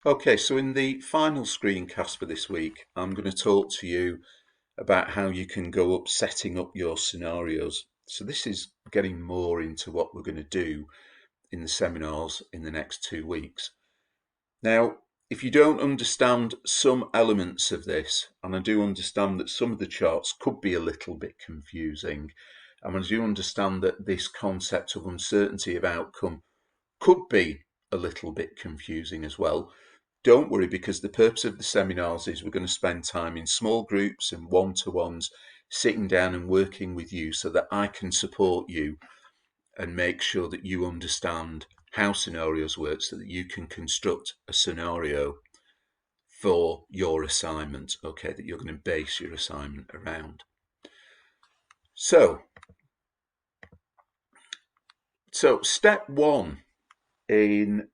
Okay, so in the final screencast for this week, I'm going to talk to you about how you can go up setting up your scenarios. So this is getting more into what we're going to do in the seminars in the next 2 weeks. Now, if you don't understand some elements of this, and I do understand that some of the charts could be a little bit confusing, and I do understand that this concept of uncertainty of outcome could be a little bit confusing as well. Don't worry, because the purpose of the seminars is we're going to spend time in small groups and one-to-ones, sitting down and working with you so that I can support you and make sure that you understand how scenarios work so that you can construct a scenario for your assignment, okay, that you're going to base your assignment around. So step one in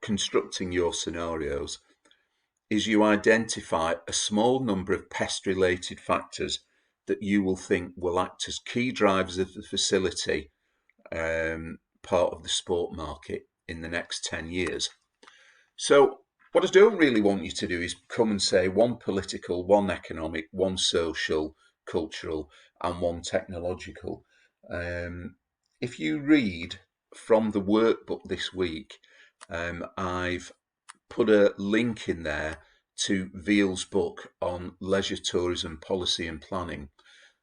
constructing your scenarios is you identify a small number of pest-related factors that you will think will act as key drivers of the facility part of the sport market in the next 10 years. So what I don't really want you to do is come and say one political, one economic, one social, cultural, and one technological. If you read from the workbook this week, I've put a link in there to Veal's book on leisure tourism policy and planning.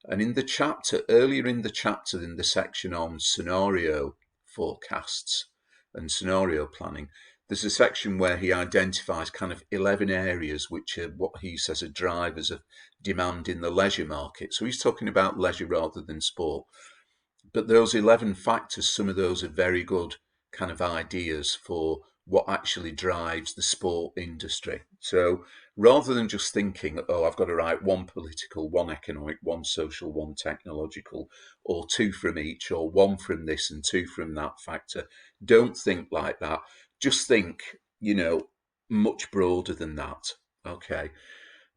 And in the chapter, earlier in the chapter, in the section on scenario forecasts and scenario planning, there's a section where he identifies kind of 11 areas which are what he says are drivers of demand in the leisure market. So he's talking about leisure rather than sport. But those 11 factors, some of those are very good kind of ideas for what actually drives the sport industry. So rather than just thinking, oh, I've got to write one political, one economic, one social, one technological, or two from each, or one from this and two from that factor, don't think like that. Just think, much broader than that. Okay.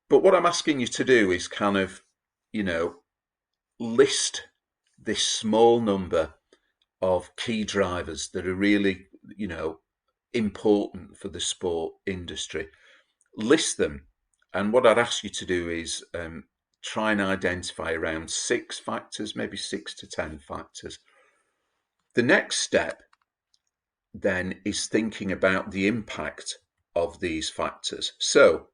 But what I'm asking you to do is kind of, list this small number of key drivers that are really, important for the sport industry. List them. And what I'd ask you to do is try and identify around 6 factors, maybe 6 to 10 factors. The next step then is thinking about the impact of these factors. So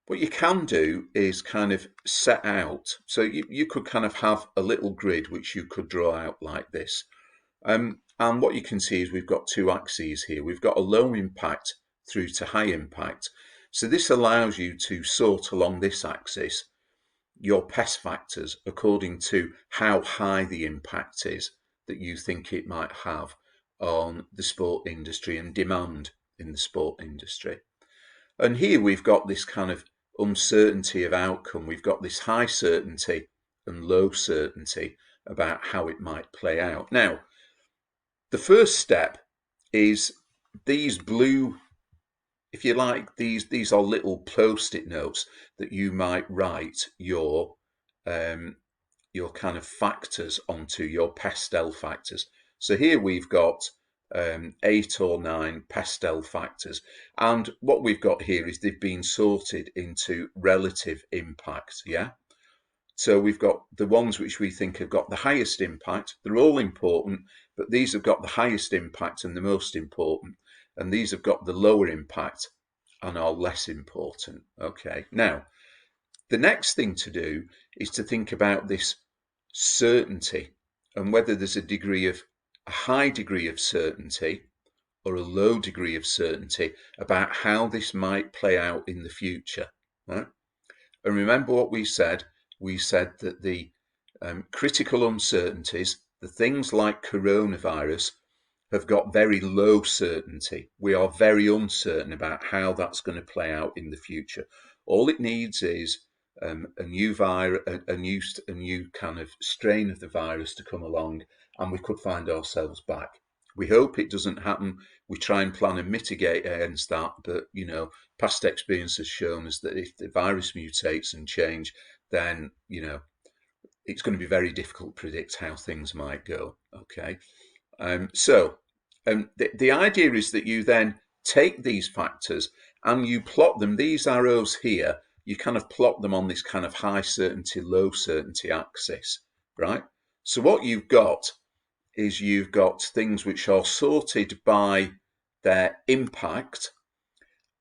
what you can do is kind of set out. So you could kind of have a little grid which you could draw out like this. And what you can see is we've got 2 axes here. We've got a low impact through to high impact. So this allows you to sort along this axis your pest factors according to how high the impact is that you think it might have on the sport industry and demand in the sport industry. And here we've got this kind of uncertainty of outcome. We've got this high certainty and low certainty about how it might play out. Now, the first step is these blue, if you like, these are little post-it notes that you might write your kind of factors onto, your pastel factors. So here we've got 8 or 9 pastel factors, and what we've got here is they've been sorted into relative impact. Yeah. So we've got the ones which we think have got the highest impact. They're all important, but these have got the highest impact and the most important. And these have got the lower impact and are less important. Okay, now, the next thing to do is to think about this certainty and whether there's a high degree of certainty or a low degree of certainty about how this might play out in the future. Right? And remember what we said. We said that the critical uncertainties, the things like coronavirus, have got very low certainty. We are very uncertain about how that's going to play out in the future. All it needs is a new virus, a new kind of strain of the virus to come along, and we could find ourselves back. We hope it doesn't happen. We try and plan and mitigate against that, but past experience has shown us that if the virus mutates and change, then it's going to be very difficult to predict how things might go. Okay, so the idea is that you then take these factors and you plot them. These arrows here, you kind of plot them on this kind of high certainty, low certainty axis, right? So what you've got is you've got things which are sorted by their impact,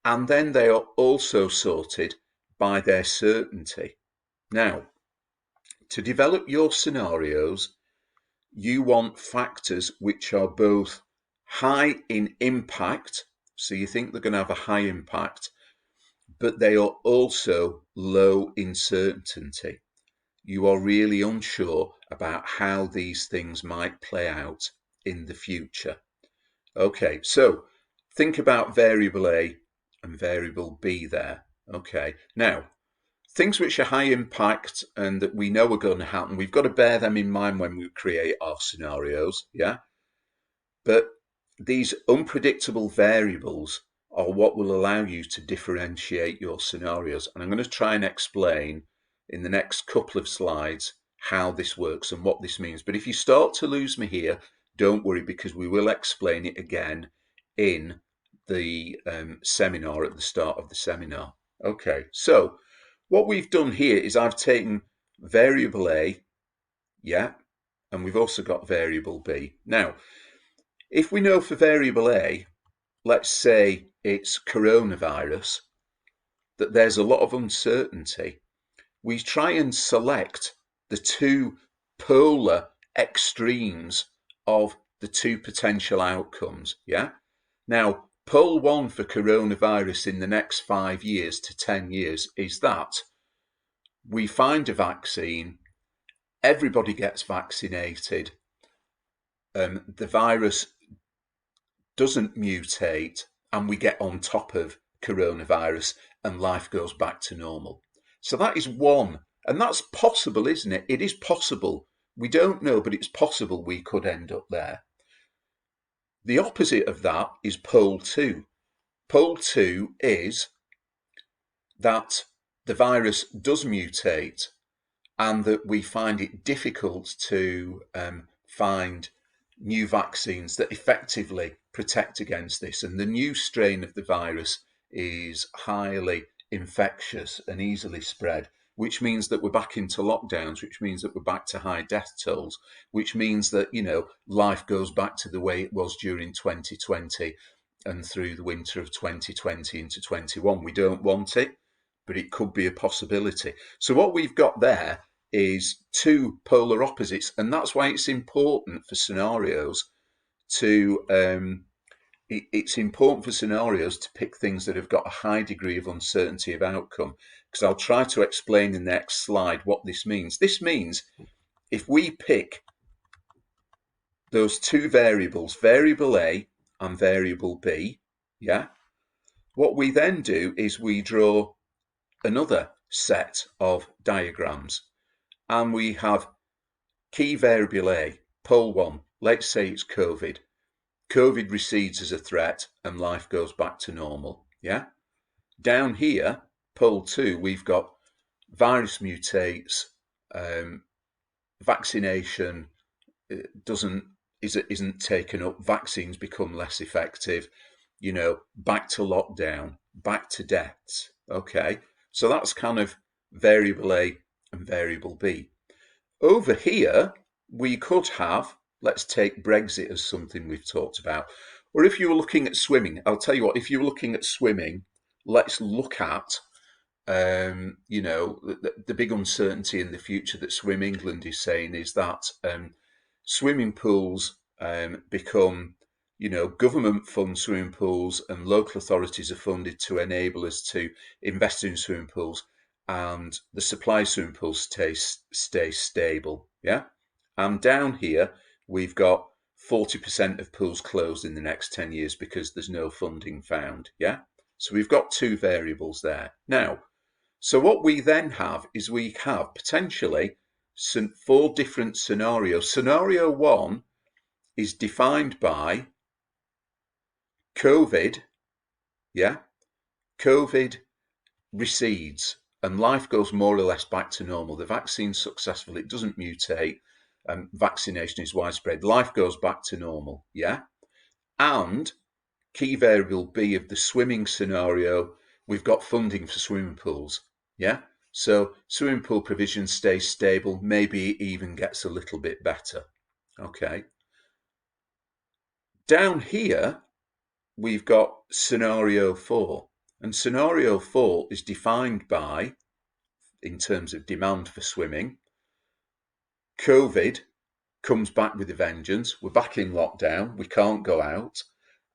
and then they are also sorted by their certainty. Now, to develop your scenarios, you want factors which are both high in impact, so you think they're going to have a high impact, but they are also low in certainty. You are really unsure about how these things might play out in the future. Okay, so think about variable A and variable B there. Okay, now things which are high impact and that we know are going to happen, we've got to bear them in mind when we create our scenarios, yeah? But these unpredictable variables are what will allow you to differentiate your scenarios. And I'm going to try and explain in the next couple of slides how this works and what this means. But if you start to lose me here, don't worry, because we will explain it again in the seminar at the start of the seminar. Okay, so what we've done here is I've taken variable A, yeah, and we've also got variable B. Now, if we know for variable A, let's say it's coronavirus, that there's a lot of uncertainty, we try and select the two polar extremes of the two potential outcomes, yeah? Now, pole one for coronavirus in the next 5 years to 10 years is that we find a vaccine, everybody gets vaccinated, the virus doesn't mutate, and we get on top of coronavirus and life goes back to normal. So that is one, and that's possible, isn't it? It is possible. We don't know, but it's possible we could end up there. The opposite of that is pole two. Pole two is that the virus does mutate and that we find it difficult to find new vaccines that effectively protect against this. And the new strain of the virus is highly infectious and easily spread, which means that we're back into lockdowns, which means that we're back to high death tolls, which means that, you know, life goes back to the way it was during 2020 and through the winter of 2020 into 21. We don't want it, but it could be a possibility. So what we've got there is two polar opposites, and that's why it's important for scenarios to pick things that have got a high degree of uncertainty of outcome, because I'll try to explain in the next slide what this means. This means if we pick those two variables, variable A and variable B, yeah, what we then do is we draw another set of diagrams, and we have key variable A, pole one, let's say it's COVID. COVID recedes as a threat and life goes back to normal, yeah? Down here, pole two, we've got virus mutates, vaccination isn't taken up, vaccines become less effective, you know, back to lockdown, back to deaths, okay? So that's kind of variable A and variable B. Over here, we could have, let's take Brexit as something we've talked about. Or if you were looking at swimming, I'll tell you what, if you were looking at swimming, let's look at, you know, the big uncertainty in the future that Swim England is saying is that swimming pools become, you know, government fund swimming pools and local authorities are funded to enable us to invest in swimming pools, and the supply of swimming pools stay stable, yeah? And down here, we've got 40% of pools closed in the next 10 years because there's no funding found, yeah? So we've got two variables there. Now, so what we then have is we have potentially four different scenarios. Scenario one is defined by COVID, yeah? COVID recedes and life goes more or less back to normal. The vaccine's successful, it doesn't mutate, vaccination is widespread, life goes back to normal, yeah? And key variable B of the swimming scenario, we've got funding for swimming pools. Yeah, so swimming pool provision stays stable, maybe it even gets a little bit better. Okay. Down here, we've got scenario 4. And scenario 4 is defined by, in terms of demand for swimming, COVID comes back with a vengeance. We're back in lockdown. We can't go out.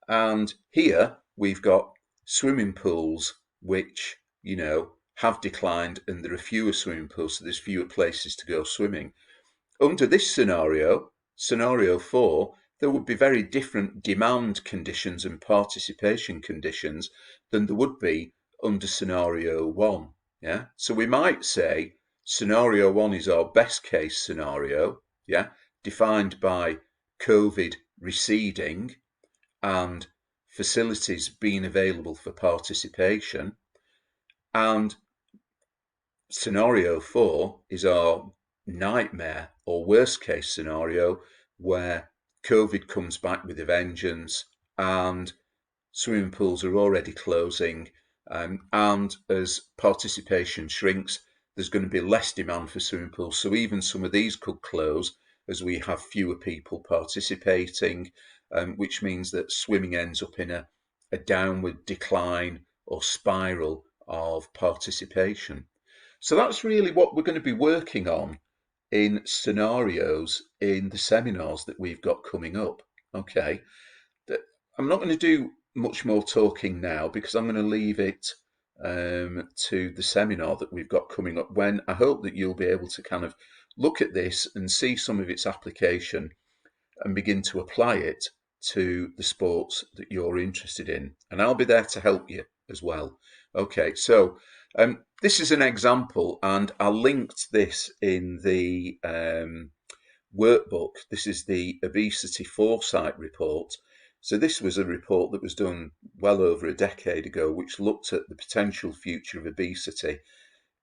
And here we've got swimming pools which, have declined, and there are fewer swimming pools, so there's fewer places to go swimming. Under this scenario, scenario 4, there would be very different demand conditions and participation conditions than there would be under scenario 1. Yeah, so we might say scenario 1 is our best case scenario, yeah, defined by COVID receding and facilities being available for participation. And scenario 4 is our nightmare or worst case scenario, where COVID comes back with a vengeance and swimming pools are already closing, and as participation shrinks, there's going to be less demand for swimming pools. So even some of these could close as we have fewer people participating, which means that swimming ends up in a downward decline or spiral of participation. So that's really what we're going to be working on in scenarios in the seminars that we've got coming up. Okay, I'm not going to do much more talking now because I'm going to leave it to the seminar that we've got coming up, when I hope that you'll be able to kind of look at this and see some of its application and begin to apply it to the sports that you're interested in. And I'll be there to help you as well. Okay, so this is an example, and I linked this in the workbook. This is the Obesity Foresight Report. So this was a report that was done well over a decade ago, which looked at the potential future of obesity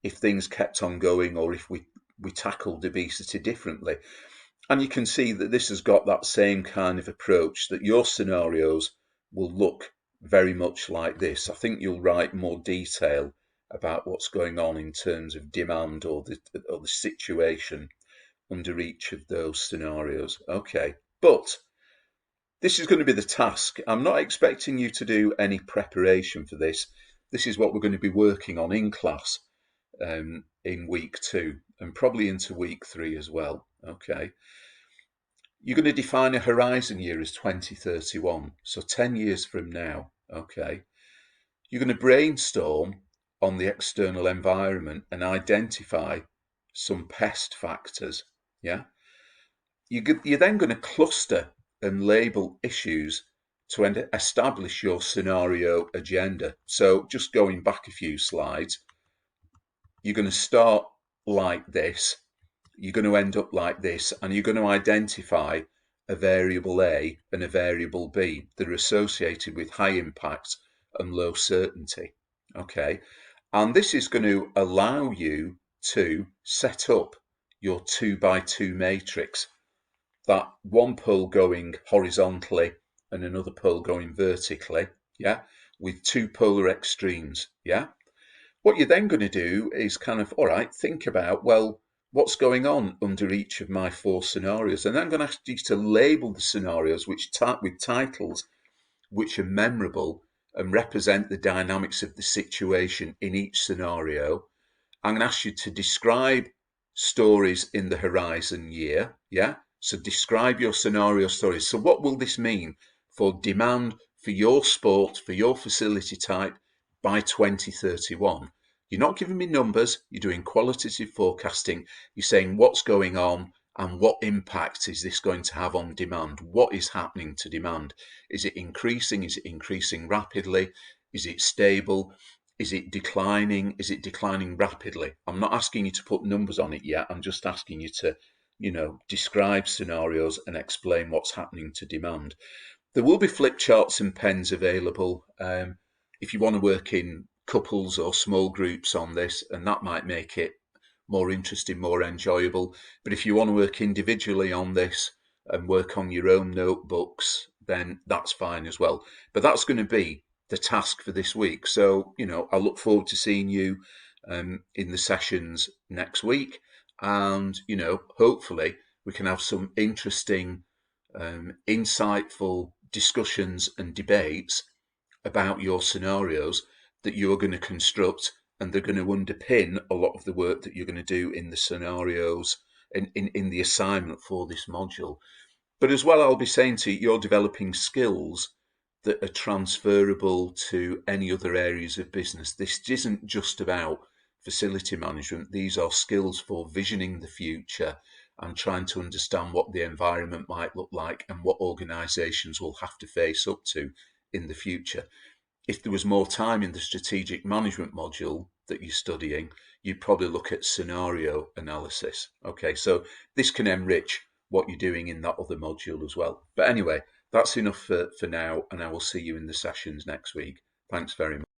if things kept on going, or if we tackled obesity differently. And you can see that this has got that same kind of approach, that your scenarios will look very much like this. I think you'll write more detail about what's going on in terms of demand or the situation under each of those scenarios. Okay, but this is going to be the task. I'm not expecting you to do any preparation for this. This is what we're going to be working on in class in week 2 and probably into week 3 as well. Okay. You're going to define a horizon year as 2031, so 10 years from now. Okay. You're going to brainstorm on the external environment and identify some pest factors. Yeah. You're then going to cluster and label issues to establish your scenario agenda. So just going back a few slides, you're going to start like this, you're going to end up like this, and you're going to identify a variable A and a variable B that are associated with high impact and low certainty. Okay, and this is going to allow you to set up your 2x2 matrix, that one pole going horizontally and another pole going vertically, yeah, with two polar extremes, yeah. What you're then going to do is kind of, all right, think about, well, what's going on under each of my 4 scenarios? And then I'm going to ask you to label the scenarios with titles which are memorable and represent the dynamics of the situation in each scenario. I'm going to ask you to describe stories in the horizon year, yeah? So describe your scenario stories. So what will this mean for demand for your sport, for your facility type by 2031? You're not giving me numbers, you're doing qualitative forecasting. You're saying what's going on and what impact is this going to have on demand? What is happening to demand? Is it increasing? Is it increasing rapidly? Is it stable? Is it declining? Is it declining rapidly? I'm not asking you to put numbers on it yet. I'm just asking you to, describe scenarios and explain what's happening to demand. There will be flip charts and pens available if you want to work in couples or small groups on this, and that might make it more interesting, more enjoyable. But if you want to work individually on this and work on your own notebooks then that's fine as well. But that's going to be the task for this week. So, I look forward to seeing you in the sessions next week. And, hopefully we can have some interesting, insightful discussions and debates about your scenarios that you're going to construct, and they're going to underpin a lot of the work that you're going to do in the scenarios in the assignment for this module. But as well, I'll be saying to you, you're developing skills that are transferable to any other areas of business. This isn't just about facility management. These are skills for visioning the future and trying to understand what the environment might look like and what organisations will have to face up to in the future. If there was more time in the strategic management module that you're studying, you'd probably look at scenario analysis. Okay, so this can enrich what you're doing in that other module as well. But anyway, that's enough for now, and I will see you in the sessions next week. Thanks very much.